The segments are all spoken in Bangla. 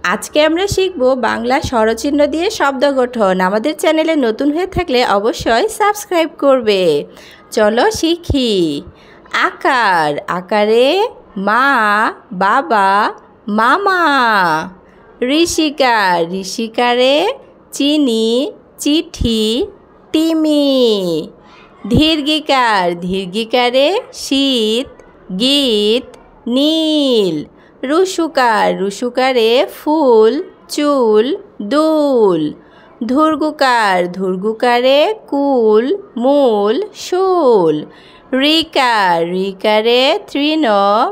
আজকে আমরা শিখব বাংলা স্বরচিহ্ন দিয়ে শব্দ গঠন। আমাদের চ্যানেলে নতুন হয়ে থাকলে অবশ্যই সাবস্ক্রাইব করবে। চলো শিখি। আকার, আকারে মা, বাবা, মামা। ঋষিকার, ঋষিকারে চিনি, চিঠি, তিমি। দীর্ঘিকার, দীর্ঘিকারে শীত, গীত, নীল। রুসুকার, রুসুকারে ফুল, চুল, দুল। ধূর্গুকার, ধূর্গুকারে কুল, মূল, শুল। ঋকার, ঋকারে তৃণ,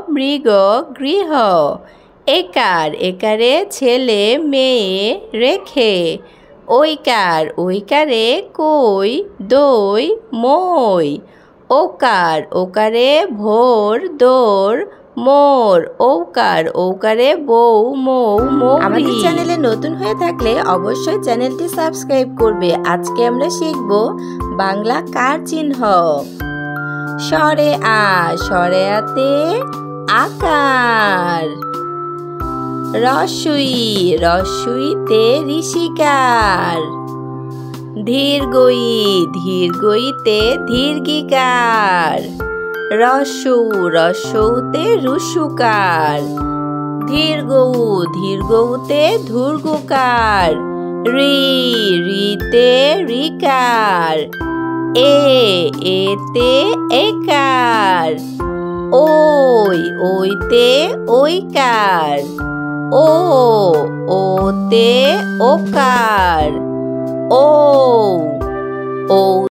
মৃগ, গৃহ। একার, একারে ছেলে, মেয়ে, রেখে। ঐকার, ঐকারে কই, দই, মই। ওকার, ওকারে ভোর, দৌড়, মোর। ঔকার, ঔকারে বউ, মৌ, মৌরি। আমাদের চ্যানেলে নতুন হয়ে থাকলে অবশ্যই চ্যানেলটি সাবস্ক্রাইব করবে। আজকে আমরা শিখব বাংলা কার চিহ্ন। স্বরে আ, স্বরে আতে আকার। রস্বই, রস্বইতে ঋষিকার। ধীর্ঘই, ধীর্ঘইতে দীর্ঘিকার। রস্যৌ, রস্যৌতে রুসুকার। দীর্ঘৌ, দীর্ঘৌতে ধূর্গুকার। ঋ, ঋতে ঋকার। এ, এতে একার। ওই, ওইতে ঐকার। ও, ওতে ওকার। ও, ও